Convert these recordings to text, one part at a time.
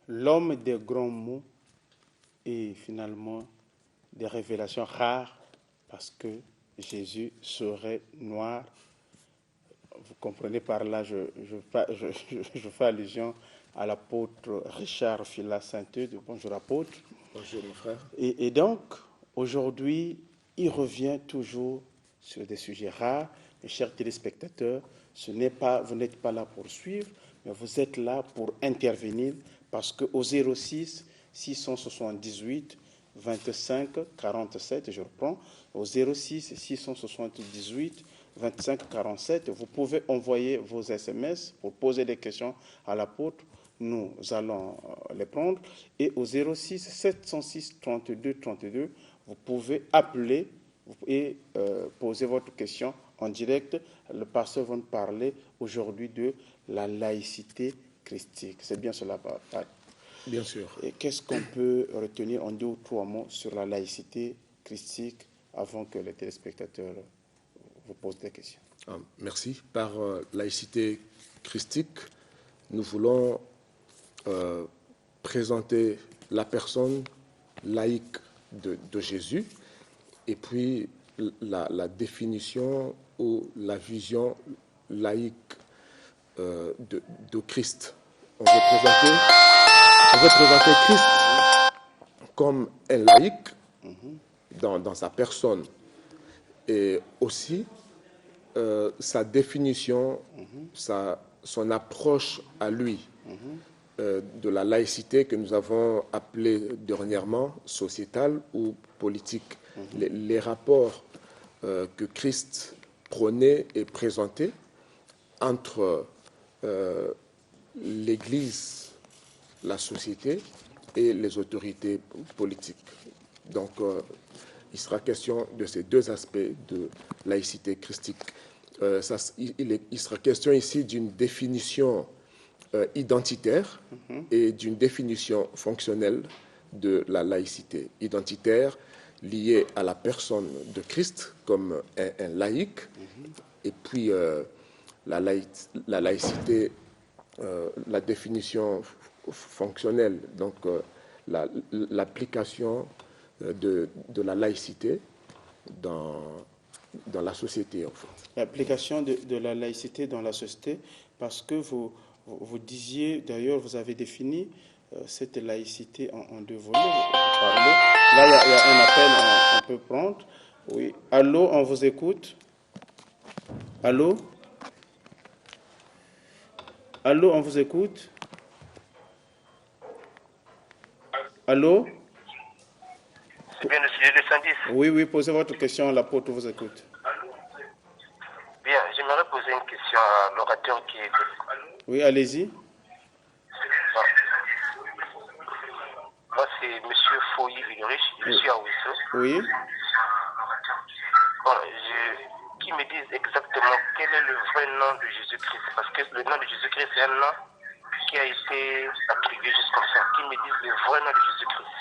l'homme des grands mots et finalement des révélations rares parce que Jésus serait noir. Vous comprenez par là, je fais allusion à l'apôtre Richard Filas-Saint-Eudes. Bonjour apôtre. Bonjour mon frère. Et donc, aujourd'hui, il revient toujours sur des sujets rares. Mes chers téléspectateurs, vous n'êtes pas là pour suivre, mais vous êtes là pour intervenir parce qu'au 06 678 25 47, je reprends, au 06 678 25 47, vous pouvez envoyer vos SMS pour poser des questions à l'apôtre. Nous allons les prendre. Et au 06 706 32 32, vous pouvez appeler et poser votre question en direct. Le pasteur va nous parler aujourd'hui de la laïcité christique. C'est bien cela, Père? Bien sûr. Et qu'est-ce qu'on peut retenir en 2 ou 3 mots sur la laïcité christique avant que les téléspectateurs vous posent des questions? Merci. Par laïcité christique, nous voulons présenter la personne laïque de Jésus et puis la définition ou la vision laïque de Christ. On veut présenter Christ comme un laïque dans sa personne et aussi sa définition, son approche à lui de la laïcité que nous avons appelée dernièrement sociétale ou politique. Les rapports que Christ prônait et présentait entre l'Église, la société et les autorités politiques. Donc, il sera question de ces 2 aspects de laïcité christique. Il sera question ici d'une définition identitaire et d'une définition fonctionnelle de la laïcité. Identitaire liée à la personne de Christ comme un laïque, et puis la laïcité, la définition fonctionnelle, donc l'application de la laïcité dans la société. En fait. L'application de la laïcité dans la société, parce que vous disiez, d'ailleurs, vous avez défini cette laïcité en 2 volets. Vous parlez. Là, il y a un appel, on peut prendre. Oui. Allô, on vous écoute. Allô? Allô, on vous écoute. Allô? C'est bien le sujet de 110. Oui, posez votre question, l'apôtre vous écoute. Bien, j'aimerais poser une question à l'orateur qui est... Oui, allez-y. Bon. Moi, c'est M. Fouilly Ulrich, je suis à Ouissou. Oui. Bon, qui me dise exactement quel est le vrai nom de Jésus-Christ, parce que le nom de Jésus-Christ, c'est un nom qui a été attribué juste comme ça. Qui me dise le vrai nom de Jésus-Christ.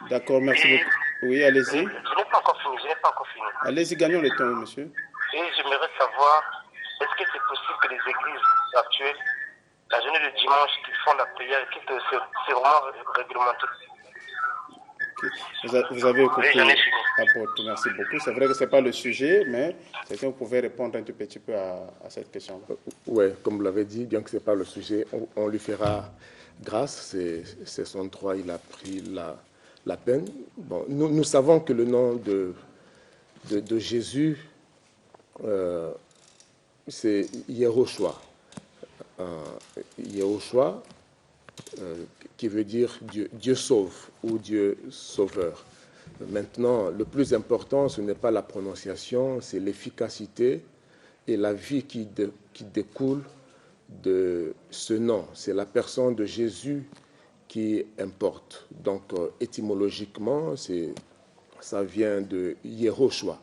D'accord, merci beaucoup. Oui, allez-y. Je n'ai pas encore fini, Allez-y, gagnons le temps, monsieur. Et j'aimerais savoir, est-ce que c'est possible que les églises actuelles, la journée de dimanche, qui font la prière, c'est vraiment réglementé? Okay. Vous avez écouté, oui, apôtre, merci beaucoup. C'est vrai que ce n'est pas le sujet, mais c'est que vous pouvez répondre un tout petit peu à cette question. Oui, comme vous l'avez dit, bien que ce n'est pas le sujet, on lui fera grâce, c'est son droit, il a pris la peine. Bon, nous savons que le nom de Jésus, c'est Yehoshua. Yehoshua, qui veut dire Dieu sauve ou Dieu sauveur. Maintenant, le plus important, ce n'est pas la prononciation, c'est l'efficacité et la vie qui découle de ce nom. C'est la personne de Jésus qui importe. Donc, étymologiquement, ça vient de Yehoshua.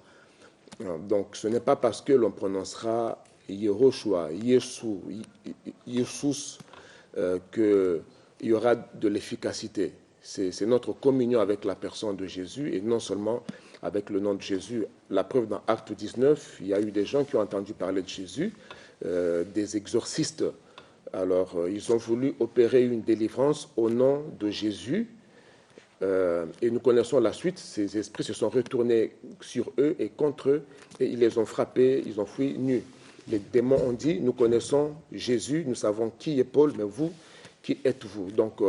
Donc, ce n'est pas parce que l'on prononcera Yehoshua, Yesus, qu'il y aura de l'efficacité. C'est notre communion avec la personne de Jésus et non seulement avec le nom de Jésus. La preuve, dans Acte 19, il y a eu des gens qui ont entendu parler de Jésus, des exorcistes Alors, ils ont voulu opérer une délivrance au nom de Jésus. Et nous connaissons la suite. Ces esprits se sont retournés sur eux et contre eux, et ils les ont frappés, ils ont fui nus. Les démons ont dit, nous connaissons Jésus, nous savons qui est Paul, mais vous, qui êtes-vous? Donc,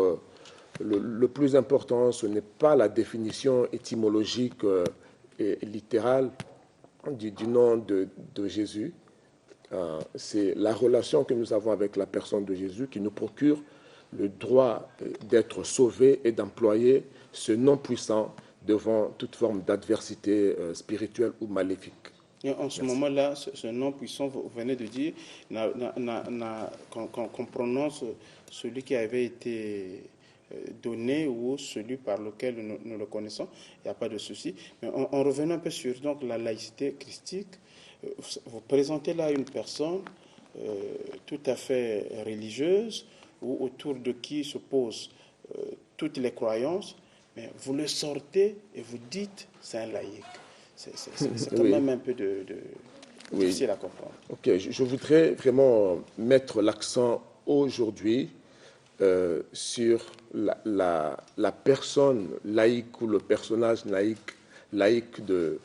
le plus important, ce n'est pas la définition étymologique et littérale du nom de Jésus. C'est la relation que nous avons avec la personne de Jésus qui nous procure le droit d'être sauvés et d'employer ce nom puissant devant toute forme d'adversité spirituelle ou maléfique. Et en ce moment-là, ce nom puissant, vous venez de dire, qu'on prononce celui qui avait été donné ou celui par lequel nous le connaissons, il n'y a pas de souci. Mais en revenant un peu sur donc, la laïcité christique, vous présentez là une personne tout à fait religieuse, ou autour de qui se posent toutes les croyances, mais vous le sortez et vous dites c'est un laïc. C'est quand même un peu difficile à comprendre. Ok, je voudrais vraiment mettre l'accent aujourd'hui sur la personne laïque ou le personnage laïque de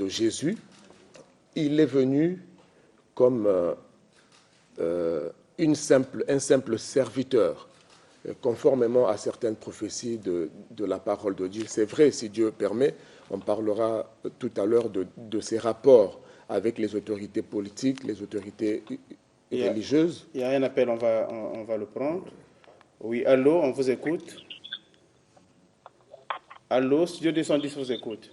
Jésus. Il est venu comme un simple serviteur, conformément à certaines prophéties de la parole de Dieu. C'est vrai, si Dieu permet, on parlera tout à l'heure de ses rapports avec les autorités politiques, les autorités religieuses. Il y a un appel, on va le prendre. Oui, allô, on vous écoute. Allô, Studio 210 vous écoute.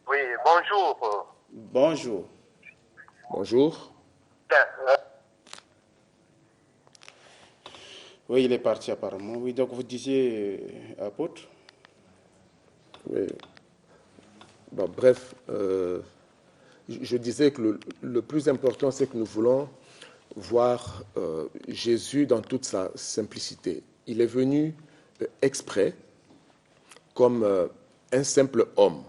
Oui, bonjour. Bonjour. Bonjour. Oui, il est parti apparemment. Oui, donc vous disiez, apôtre. Oui. Bon, bref, je disais que le plus important, c'est que nous voulons voir Jésus dans toute sa simplicité. Il est venu exprès comme un simple homme.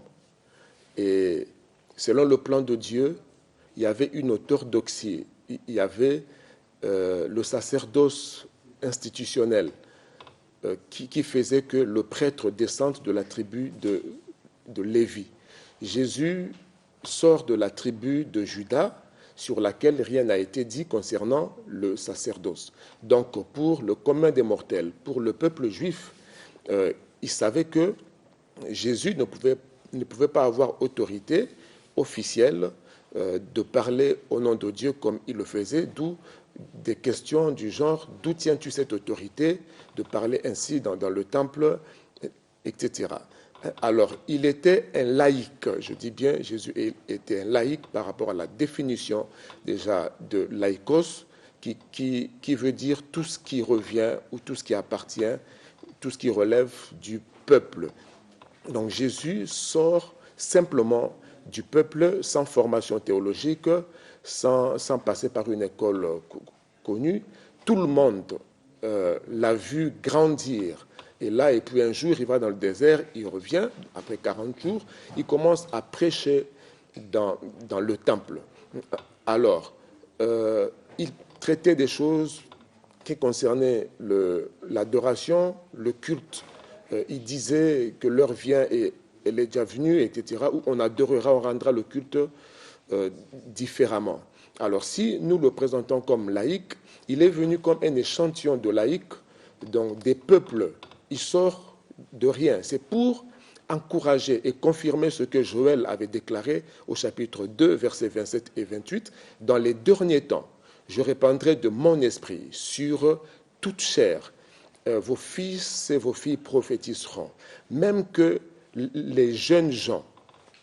Et selon le plan de Dieu, il y avait une orthodoxie, il y avait le sacerdoce institutionnel qui faisait que le prêtre descende de la tribu de Lévi. Jésus sort de la tribu de Juda, sur laquelle rien n'a été dit concernant le sacerdoce. Donc, pour le commun des mortels, pour le peuple juif, il savait que Jésus ne pouvait pas avoir autorité officielle de parler au nom de Dieu comme il le faisait, d'où des questions du genre « D'où tiens-tu cette autorité de parler ainsi dans le temple ?» etc. Alors, il était un laïc, je dis bien, Jésus était un laïc par rapport à la définition déjà de laïkos, qui veut dire tout ce qui revient ou tout ce qui appartient, tout ce qui relève du peuple. Donc Jésus sort simplement du peuple sans formation théologique, sans passer par une école connue. Tout le monde l'a vu grandir. Et là, et puis un jour, il va dans le désert, il revient, après 40 jours, il commence à prêcher dans le temple. Alors, il traitait des choses qui concernaient l'adoration, le culte. Il disait que l'heure vient et elle est déjà venue, etc., où on adorera, on rendra le culte différemment. Alors, si nous le présentons comme laïc, il est venu comme un échantillon de laïcs, donc des peuples. Il sort de rien. C'est pour encourager et confirmer ce que Joël avait déclaré au chapitre 2, versets 27 et 28. Dans les derniers temps, je répandrai de mon esprit sur toute chair. Vos fils et vos filles prophétiseront. Même que les jeunes gens,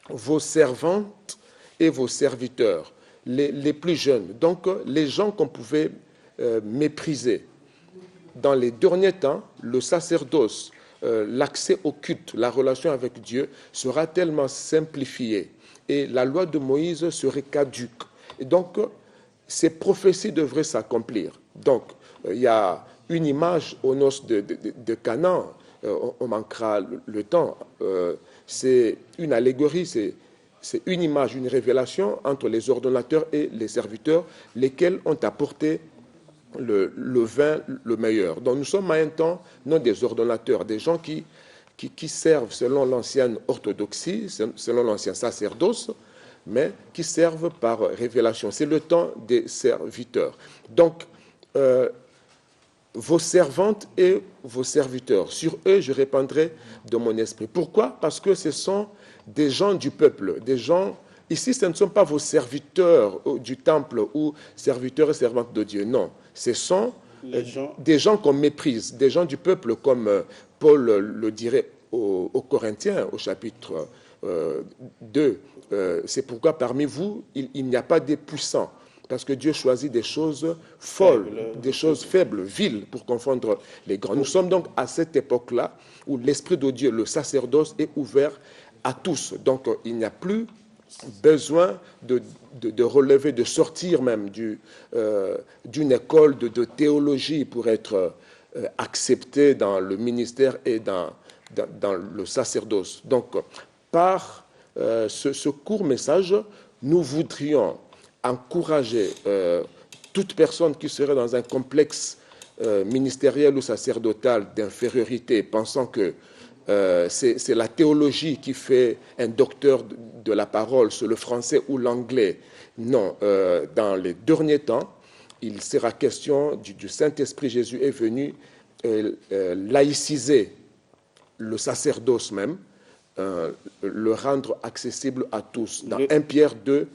vos servantes et vos serviteurs, les plus jeunes, donc les gens qu'on pouvait mépriser. Dans les derniers temps, le sacerdoce, l'accès au culte, la relation avec Dieu sera tellement simplifiée et la loi de Moïse serait caduque. Et donc, ces prophéties devraient s'accomplir. Donc, il y a une image aux noces de Canaan, on manquera le temps, c'est une allégorie, c'est une image, une révélation entre les ordonnateurs et les serviteurs, lesquels ont apporté le vin le meilleur. Donc nous sommes à un temps, non des ordonnateurs, des gens qui servent selon l'ancienne orthodoxie, selon l'ancien sacerdoce, mais qui servent par révélation. C'est le temps des serviteurs. Donc, vos servantes et vos serviteurs, sur eux, je répandrai de mon esprit. Pourquoi? Parce que ce sont des gens du peuple, des gens... Ici, ce ne sont pas vos serviteurs du temple ou serviteurs et servantes de Dieu, non. Ce sont des gens qu'on méprise, des gens du peuple, comme Paul le dirait aux Corinthiens, au chapitre 2. C'est pourquoi parmi vous, il n'y a pas des puissants, parce que Dieu choisit des choses folles, des choses faibles, viles, pour confondre les grands. Nous sommes donc à cette époque-là où l'Esprit de Dieu, le sacerdoce, est ouvert à tous. Donc il n'y a plus besoin de relever, de sortir même d'une école de théologie pour être accepté dans le ministère et dans le sacerdoce. Donc, par ce court message, nous voudrions encourager toute personne qui serait dans un complexe ministériel ou sacerdotal d'infériorité, pensant que c'est la théologie qui fait un docteur de la parole, c'est le français ou l'anglais. Non, dans les derniers temps, il sera question du Saint-Esprit. Jésus est venu laïciser le sacerdoce même, le rendre accessible à tous. Dans 1 Pierre 2,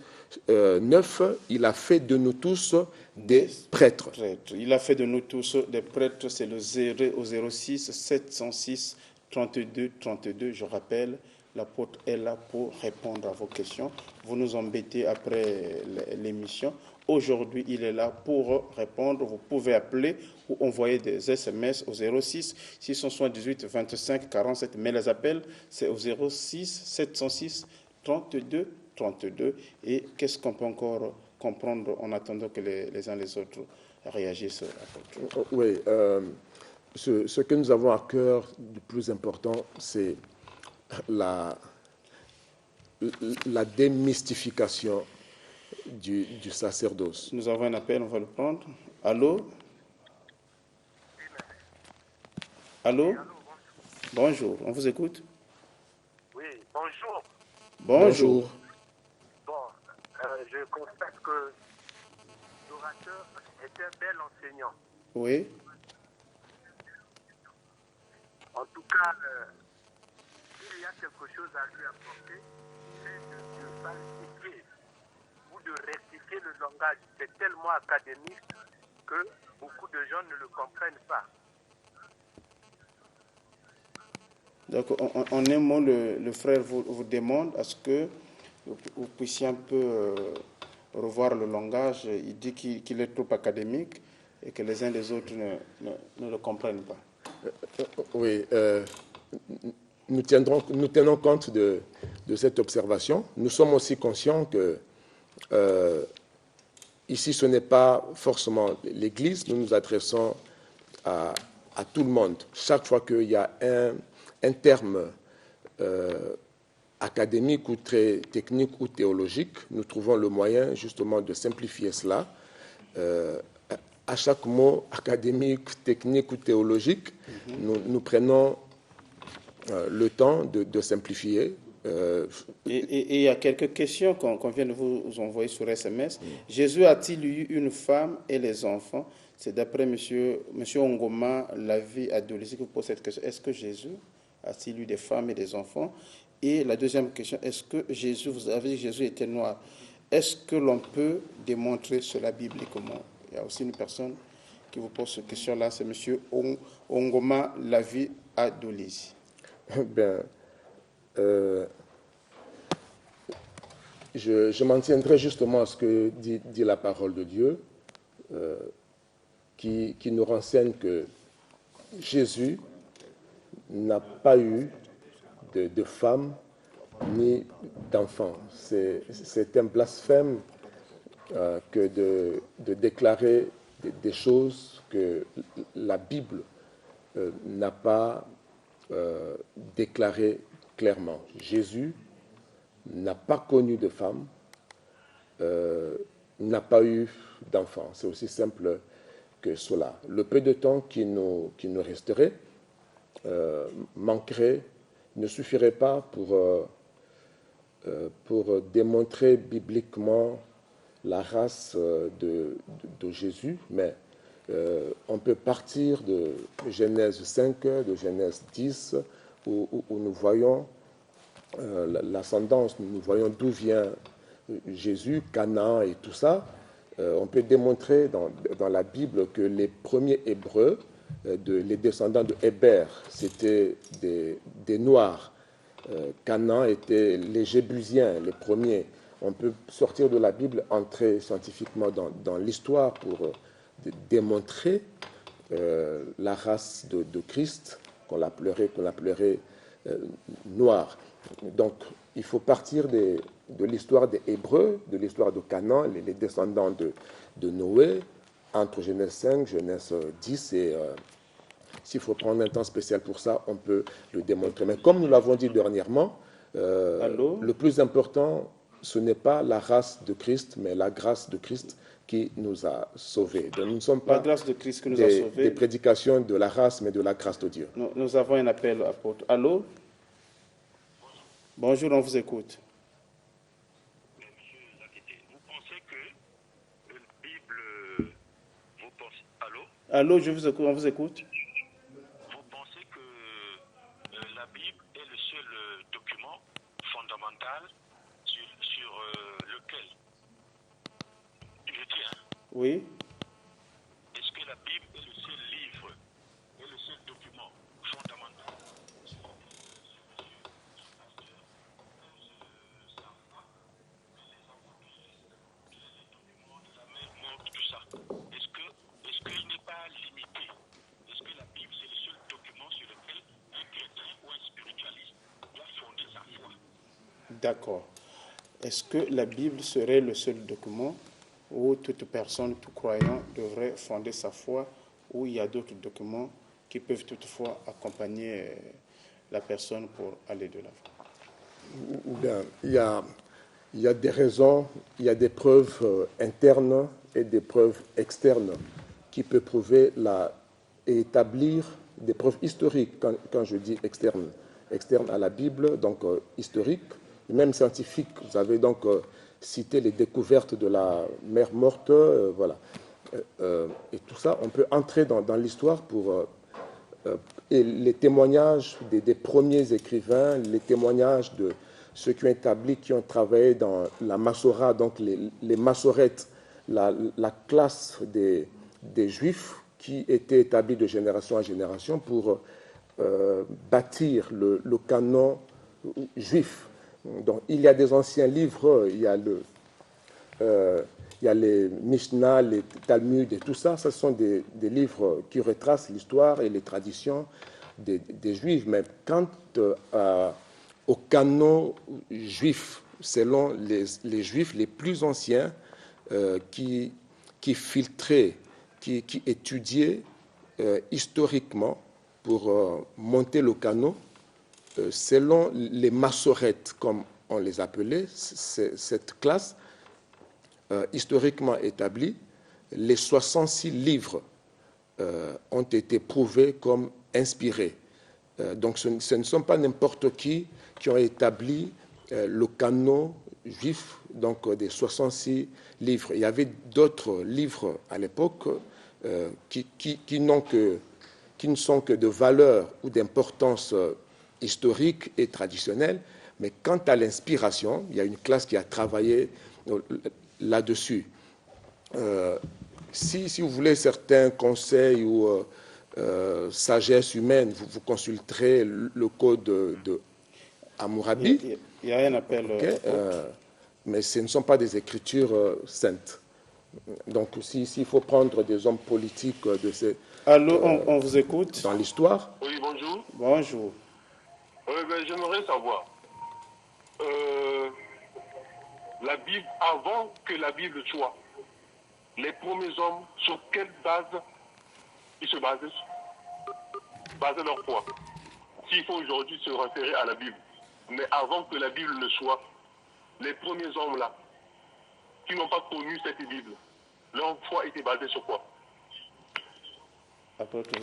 9, il a fait de nous tous des prêtres. Il a fait de nous tous des prêtres, c'est le 06 706 32 32. Je rappelle, l'apôtre est là pour répondre à vos questions. Vous nous embêtez après l'émission. Aujourd'hui, il est là pour répondre. Vous pouvez appeler ou envoyer des SMS au 06 678 25 47. Mais les appels, c'est au 06 706 32 32. Et qu'est-ce qu'on peut encore comprendre en attendant que les uns les autres réagissent? Oui, ce que nous avons à cœur du plus important, c'est la démystification du sacerdoce. Nous avons un appel, on va le prendre. Allô? Allô? Bonjour, on vous écoute. Oui, bonjour. Bonjour. Bon, je constate que l'orateur est un bel enseignant. Oui. En tout cas, s'il y a quelque chose à lui apporter, c'est de falsifier ou de rectifier le langage. C'est tellement académique que beaucoup de gens ne le comprennent pas. Donc, en un mot, le frère vous demande à ce que vous puissiez un peu revoir le langage. Il dit qu'il est trop académique et que les uns les autres ne le comprennent pas. Oui, nous tenons compte de cette observation. Nous sommes aussi conscients que ici, ce n'est pas forcément l'Église. Nous nous adressons à tout le monde. Chaque fois qu'il y a un terme académique ou très technique ou théologique, nous trouvons le moyen justement de simplifier cela. À chaque mot académique, technique ou théologique, nous prenons le temps de simplifier. Et il y a quelques questions qu'on vient de vous envoyer sur SMS. Jésus a-t-il eu une femme et les enfants? C'est d'après monsieur Ongoma, la vie adolescente, qui pose cette question. Est-ce que Jésus a-t-il eu des femmes et des enfants? Et la deuxième question, est-ce que Jésus, vous avez dit que Jésus était noir? Est-ce que l'on peut démontrer cela bibliquement? Il y a aussi une personne qui vous pose cette question-là, c'est M. Ongoma Lavi Adolisi. Je m'en tiendrai justement à ce que dit la parole de Dieu, qui nous renseigne que Jésus n'a pas eu de femme ni d'enfant. C'est un blasphème que de déclarer des choses que la Bible n'a pas déclarées clairement. Jésus n'a pas connu de femme, n'a pas eu d'enfant. C'est aussi simple que cela. Le peu de temps qui nous resterait ne suffirait pas pour démontrer bibliquement la race de Jésus, mais on peut partir de Genèse 5, de Genèse 10, où nous voyons l'ascendance, nous voyons d'où vient Jésus, Canaan et tout ça. On peut démontrer dans la Bible que les premiers Hébreux, les descendants de Héber, c'était des Noirs. Canaan était les Jébusiens, les premiers. On peut sortir de la Bible, entrer scientifiquement dans l'histoire pour démontrer la race de Christ, qu'on l'appellerait noir. Donc, il faut partir de l'histoire des Hébreux, de l'histoire de Canaan, les descendants de Noé, entre Genèse 5, Genèse 10, et s'il faut prendre un temps spécial pour ça, on peut le démontrer. Mais comme nous l'avons dit dernièrement, le plus important, ce n'est pas la race de Christ, mais la grâce de Christ qui nous a sauvés. Donc, nous ne sommes pas la grâce de Christ qui nous a sauvés. Des prédications de la race, mais de la grâce de Dieu. Nous avons un appel, apôtre. Allô? Bonjour, on vous écoute. Vous pensez que la Bible... Allô, je vous écoute, on vous écoute. Vous pensez que la Bible est le seul document fondamental sur lequel, je dis, Oui. est-ce que la Bible est le seul livre, est le seul document fondamental? Est-ce qu'il n'est pas limité? Est-ce que la Bible c'est le seul document sur lequel un chrétien ou un spiritualiste doit fonder sa foi? D'accord. Est-ce que la Bible serait le seul document où toute personne, tout croyant devrait fonder sa foi, ou il y a d'autres documents qui peuvent toutefois accompagner la personne pour aller de l'avant? Bien, il y a des raisons, il y a des preuves internes et des preuves externes qui peuvent prouver et établir des preuves historiques. Quand je dis externes à la Bible, donc historiques, même scientifiques. Vous avez donc cité les découvertes de la mer morte, voilà. Et tout ça, on peut entrer dans l'histoire et les témoignages des premiers écrivains, les témoignages de ceux qui ont travaillé dans la Massorah, donc les Massorètes, la classe des Juifs qui étaient établis de génération en génération pour bâtir le canon juif. Donc, il y a des anciens livres, il y a les Mishnah, les Talmud et tout ça. Ce sont des livres qui retracent l'histoire et les traditions des Juifs. Mais quant au canon juif, selon les Juifs les plus anciens, qui filtraient, qui étudiaient historiquement pour monter le canon, selon les Massorètes, comme on les appelait, cette classe historiquement établie, les 66 livres ont été prouvés comme inspirés. Donc ce ne sont pas n'importe qui ont établi le canon juif, donc des 66 livres. Il y avait d'autres livres à l'époque qui ne sont que de valeur ou d'importance historique et traditionnelle, mais quant à l'inspiration, il y a une classe qui a travaillé là-dessus. Si vous voulez certains conseils ou sagesse humaine, vous consulterez le code de Hammurabi. Il y a un appel. Okay, mais ce ne sont pas des écritures saintes. Donc, s'il faut prendre des hommes politiques de ces... Allô, on vous écoute. Dans l'histoire. Oui, bonjour. Bonjour. J'aimerais savoir, la Bible, avant que la Bible soit, les premiers hommes, sur quelle base ils se basaient leur foi? S'il faut aujourd'hui se référer à la Bible, mais avant que la Bible ne soit, les premiers hommes là, qui n'ont pas connu cette Bible, leur foi était basée sur quoi? crois que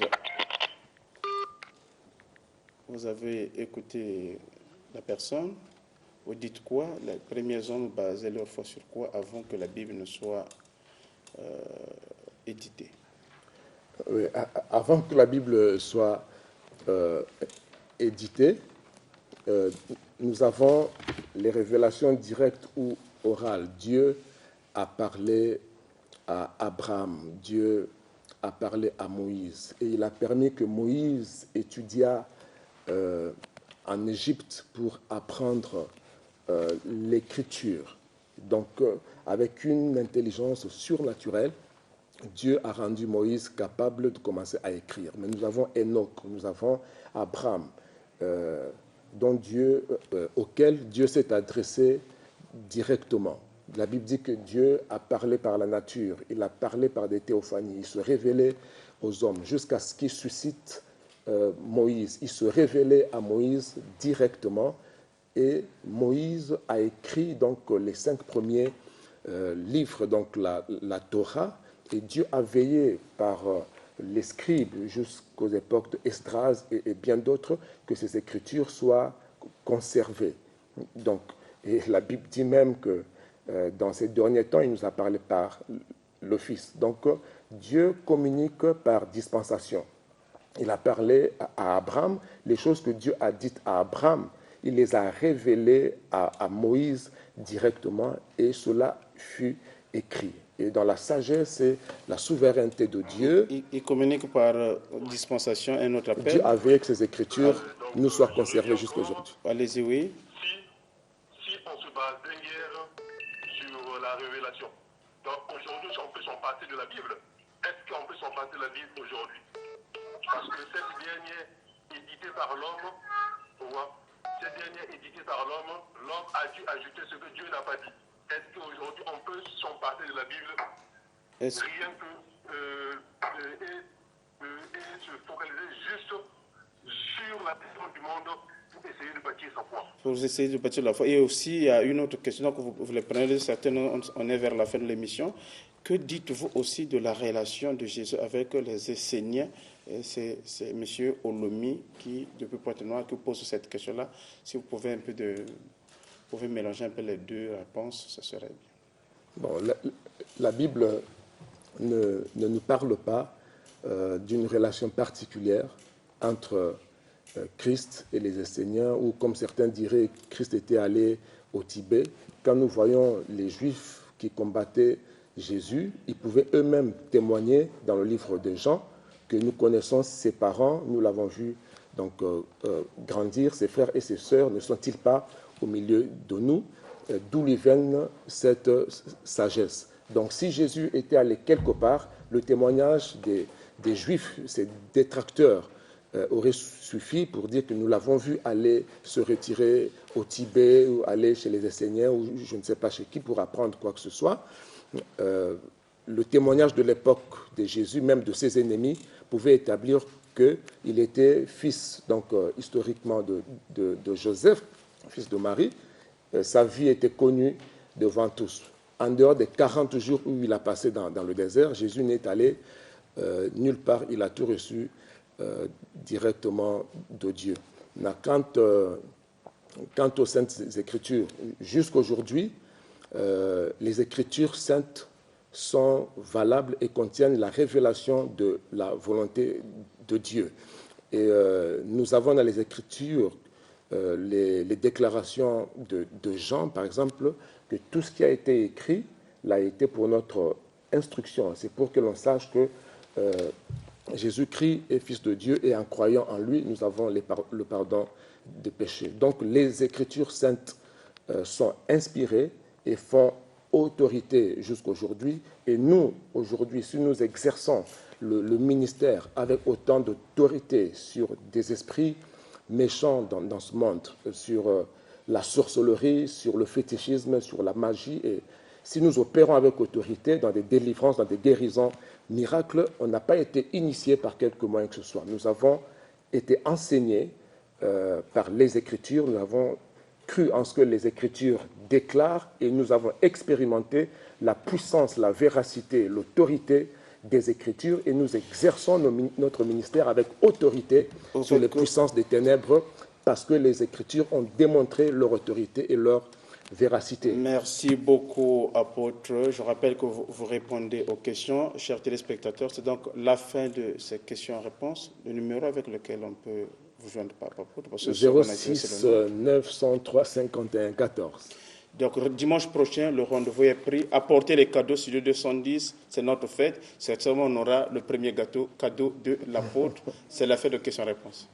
vous avez écouté la personne. Vous dites quoi? Les premiers hommes basaient leur foi sur quoi avant que la Bible ne soit éditée? Oui, avant que la Bible soit éditée, nous avons les révélations directes ou orales. Dieu a parlé à Abraham, Dieu a parlé à Moïse, et il a permis que Moïse étudiât en Égypte pour apprendre l'écriture. Donc, avec une intelligence surnaturelle, Dieu a rendu Moïse capable de commencer à écrire. Mais nous avons Enoch, nous avons Abraham, auquel Dieu s'est adressé directement. La Bible dit que Dieu a parlé par la nature, il a parlé par des théophanies, il se révélait aux hommes jusqu'à ce qu'il suscite Moïse. Il se révélait à Moïse directement et Moïse a écrit donc les 5 premiers livres, donc la Torah, et Dieu a veillé par les scribes jusqu'aux époques d'Esdras et bien d'autres que ces écritures soient conservées. Donc, et la Bible dit même que dans ces derniers temps, il nous a parlé par le Fils. Donc, Dieu communique par dispensation. Il a parlé à Abraham, les choses que Dieu a dites à Abraham, il les a révélées à Moïse directement et cela fut écrit. Et dans la sagesse et la souveraineté de Dieu, il communique par dispensation un autre appel. Dieu a veillé que ces écritures nous soient conservées jusqu'à aujourd'hui. Allez-y, oui. Si on se basait hier sur la révélation, donc aujourd'hui, si on peut s'en passer de la Bible, est-ce qu'on peut s'en passer de la Bible aujourd'hui? Parce que cette dernière éditée par l'homme, l'homme a dû ajouter ce que Dieu n'a pas dit. Est-ce qu'aujourd'hui on peut s'en passer de la Bible rien que et se focaliser juste sur la question du monde pour essayer de bâtir sa foi? Pour essayer de bâtir la foi. Et aussi, il y a une autre question, donc vous les prenez certainement, on est vers la fin de l'émission. Que dites-vous aussi de la relation de Jésus avec les Esséniens? C'est M. Olomi qui, depuis Pointe-Noire, qui pose cette question-là. Si vous pouvez pouvez mélanger un peu les deux réponses, ça serait bien. Bon, la Bible ne nous parle pas d'une relation particulière entre Christ et les Esséniens, ou comme certains diraient, Christ était allé au Tibet. Quand nous voyons les Juifs qui combattaient Jésus, ils pouvaient eux-mêmes témoigner dans le livre de Jean que nous connaissons ses parents, nous l'avons vu donc grandir, ses frères et ses sœurs ne sont-ils pas au milieu de nous, d'où lui vient cette sagesse. Donc si Jésus était allé quelque part, le témoignage des Juifs, ces détracteurs, aurait suffi pour dire que nous l'avons vu aller se retirer au Tibet ou aller chez les Esséniens ou je ne sais pas chez qui pour apprendre quoi que ce soit. Le témoignage de l'époque de Jésus, même de ses ennemis, pouvait établir qu'il était fils, donc historiquement, de Joseph, fils de Marie. Sa vie était connue devant tous. En dehors des 40 jours où il a passé dans le désert, Jésus n'est allé nulle part, il a tout reçu directement de Dieu. Quant aux Saintes Écritures, jusqu'aujourd'hui, les Écritures saintes sont valables et contiennent la révélation de la volonté de Dieu. Et nous avons dans les Écritures les déclarations de Jean, par exemple, que tout ce qui a été écrit l'a été pour notre instruction. C'est pour que l'on sache que Jésus-Christ est Fils de Dieu et en croyant en lui, nous avons le pardon des péchés. Donc les Écritures saintes sont inspirées et font autorité jusqu'aujourd'hui. Et nous, aujourd'hui, si nous exerçons le ministère avec autant d'autorité sur des esprits méchants dans ce monde, sur la sorcellerie, sur le fétichisme, sur la magie, et si nous opérons avec autorité dans des délivrances, dans des guérisons, miracles, on n'a pas été initié par quelque moyen que ce soit. Nous avons été enseignés par les Écritures, nous avons cru en ce que les Écritures déclarent et nous avons expérimenté la puissance, la véracité, l'autorité des Écritures et nous exerçons notre ministère avec autorité sur les puissances des ténèbres parce que les Écritures ont démontré leur autorité et leur véracité. Merci beaucoup, apôtre. Je rappelle que vous répondez aux questions. Chers téléspectateurs, c'est donc la fin de ces questions-réponses. Le numéro avec lequel on peut vous joindre, apôtre, 06 903 51 14. Donc, dimanche prochain, le rendez-vous est pris. Apportez les cadeaux sur le 210, c'est notre fête. Certainement, on aura le premier cadeau de l'apôtre. C'est la fête de questions-réponses.